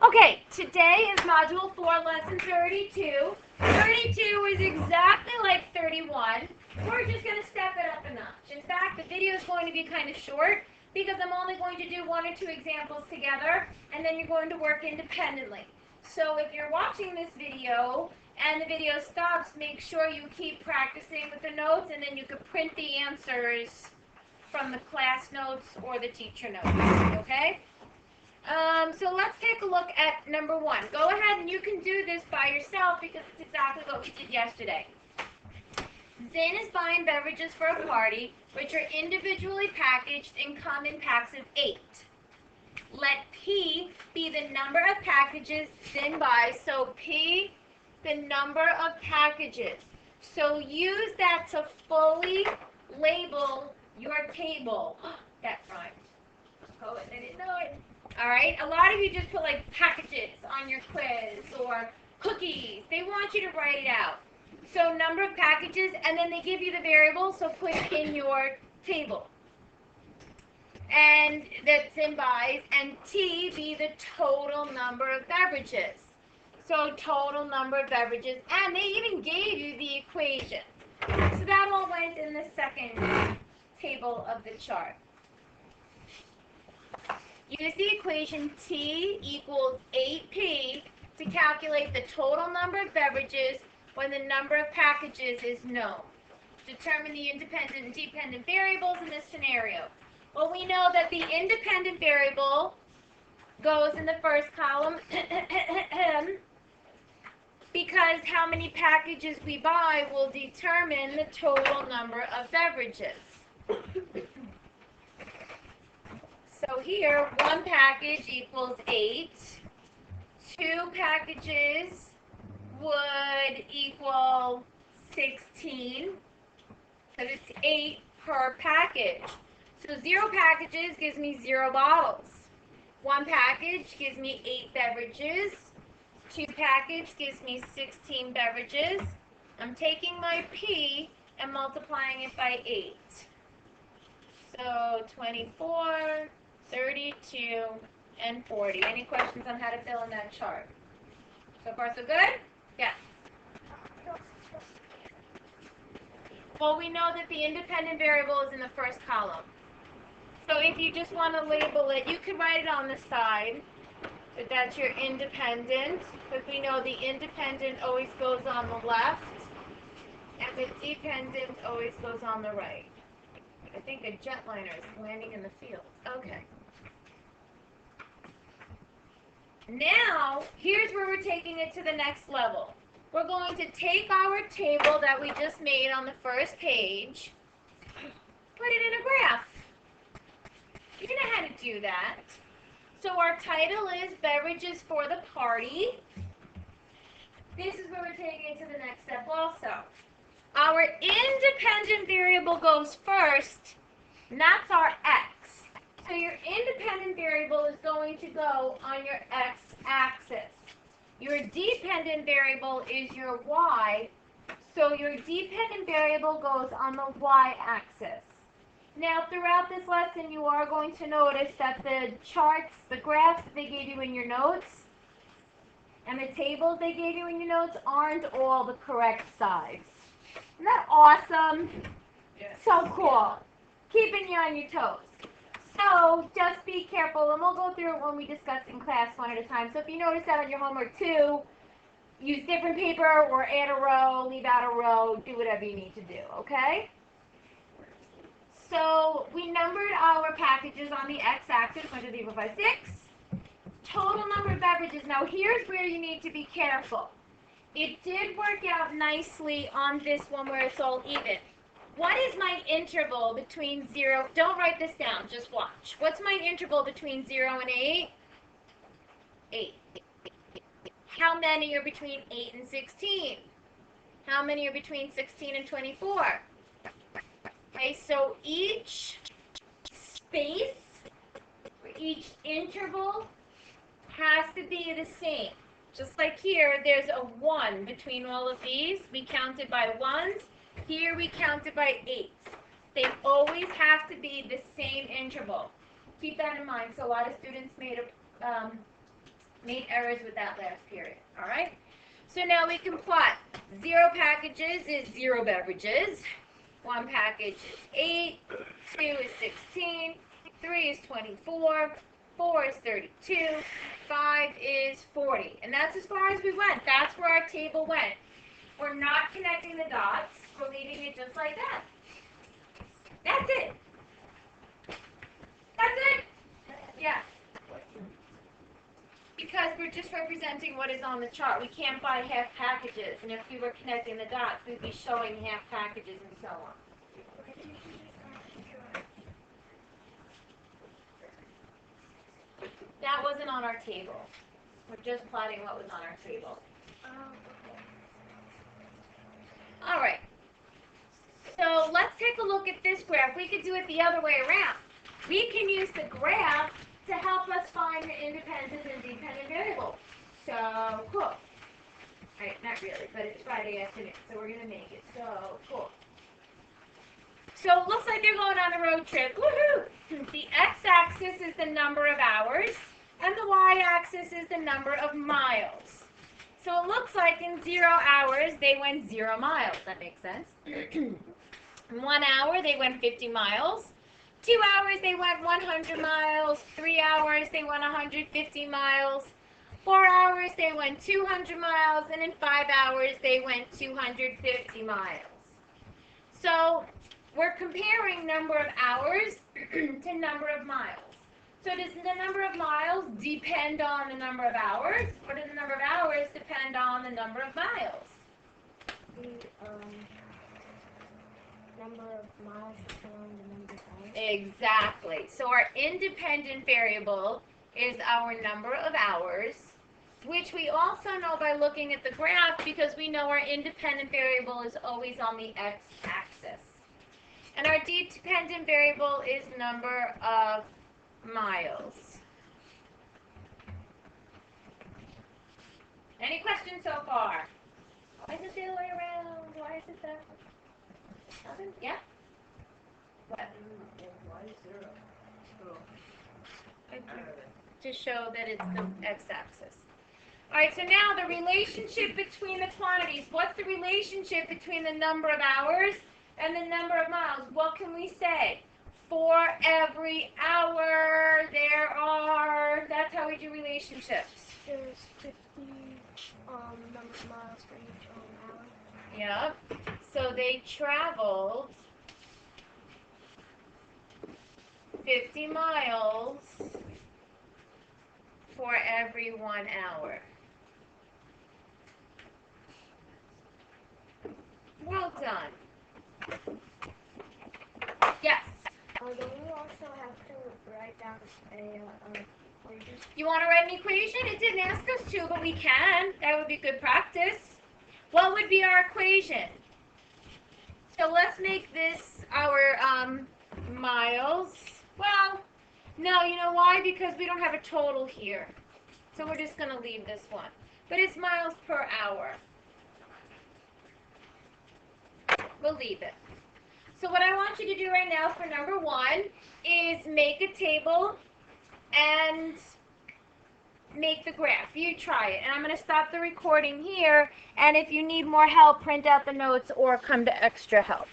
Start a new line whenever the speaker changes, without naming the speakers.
Okay, today is Module 4, Lesson 32. 32 is exactly like 31. We're just going to step it up a notch. In fact, the video is going to be kind of short because I'm only going to do one or two examples together, and then you're going to work independently. So if you're watching this video and the video stops, make sure you keep practicing with the notes, and then you can print the answers from the class notes or the teacher notes, okay? So let's take a look at number 1. Go ahead and you can do this by yourself because it's exactly what we did yesterday. Zinn is buying beverages for a party, which are individually packaged and come in packs of 8. Let P be the number of packages Zinn buys, so P, the number of packages. So use that to fully label your table. That rhymed. Oh, I didn't know it. All right, a lot of you just put like packages on your quiz or cookies. They want you to write it out. So number of packages, and then they give you the variable, so put it in your table. And that's in buys, and T be the total number of beverages. So total number of beverages, and they even gave you the equation. So that all went in the second table of the chart. Use the equation T equals 8P to calculate the total number of beverages when the number of packages is known. Determine the independent and dependent variables in this scenario. Well, we know that the independent variable goes in the first column because how many packages we buy will determine the total number of beverages. So here, 1 package equals 8. 2 packages would equal 16. Because it's 8 per package. So 0 packages gives me 0 bottles. 1 package gives me 8 beverages. 2 packages gives me 16 beverages. I'm taking my P and multiplying it by 8. So 24, 32, and 40. Any questions on how to fill in that chart? So far, so good? Yeah. Well, we know that the independent variable is in the first column. So if you just want to label it, you could write it on the side. But that's your independent. Because we know the independent always goes on the left. And the dependent always goes on the right. I think a jetliner is landing in the field. Okay. Now, here's where we're taking it to the next level. We're going to take our table that we just made on the first page, put it in a graph. You know how to do that. So our title is Beverages for the Party. This is where we're taking it to the next step also. Our independent variable goes first, and that's our x. So your independent variable is going to go on your x-axis. Your dependent variable is your y, so your dependent variable goes on the y-axis. Now, throughout this lesson, you are going to notice that the charts, the graphs that they gave you in your notes, and the tables they gave you in your notes aren't all the correct size. Isn't that awesome? Yeah. So cool. Keeping you on your toes. So just be careful, and we'll go through it when we discuss in class one at a time. So if you notice that on your homework too, use different paper or add a row, leave out a row, do whatever you need to do, okay? So we numbered our packages on the x-axis, 1, 2, 3, 4, 5, 6. Total number of beverages. Now here's where you need to be careful. It did work out nicely on this one where it's all even. What is my interval between 0? Don't write this down, just watch. What's my interval between 0 and 8? 8. How many are between 8 and 16? How many are between 16 and 24? Okay, so each space, each interval has to be the same. Just like here, there's a 1 between all of these. We counted by 1s. Here we counted by 8s. They always have to be the same interval. Keep that in mind. So a lot of students made Made errors with that last period. All right? So now we can plot. 0 packages is 0 beverages. 1 package is 8. 2 is 16. 3 is 24. 4 is 32. 5 is 40. And that's as far as we went. That's where our table went. We're not connecting the dots. We're leaving it just like that. That's it. That's it. Yeah. Because we're just representing what is on the chart. We can't buy half packages. And if we were connecting the dots, we'd be showing half packages and so on. That wasn't on our table. We're just plotting what was on our table. All right. So let's take a look at this graph. We could do it the other way around. We can use the graph to help us find the independent and dependent variable. So, cool. All right, not really, but it's Friday afternoon, so we're going to make it. So, cool. So it looks like they're going on a road trip. Woohoo! The x-axis is the number of hours, and the y-axis is the number of miles. So it looks like in 0 hours, they went 0 miles. That makes sense. In 1 hour, they went 50 miles. 2 hours, they went 100 miles. 3 hours, they went 150 miles. 4 hours, they went 200 miles. And in 5 hours, they went 250 miles. So we're comparing number of hours to number of miles. So does the number of miles depend on the number of hours, or does the number of hours depend on the number of miles?
The number of miles depend on the number of hours.
Exactly. So our independent variable is our number of hours, which we also know by looking at the graph because we know our independent variable is always on the x-axis. And our dependent variable is number of miles. Any questions so far? Why is it the other way around? Why is it that? Nothing? Yeah? What?
Why 0?
To show that it's the x-axis. All right, so now the relationship between the quantities. What's the relationship between the number of hours and the number of miles? What can we say? For every hour, there are, that's how we do relationships.
There's 50 number of miles for each hour.
Yep. So they traveled 50 miles for every 1 hour. Well done. Yes.
Don't we also have to write down a equation?
You want to write an equation? It didn't ask us to, but we can. That would be good practice. What would be our equation? So let's make this our miles. Well, no, you know why? Because we don't have a total here. So we're just going to leave this one. But it's miles per hour. We'll leave it. So what I want you to do right now for number 1 is make a table and make the graph. You try it. And I'm going to stop the recording here. And if you need more help, print out the notes or come to extra help.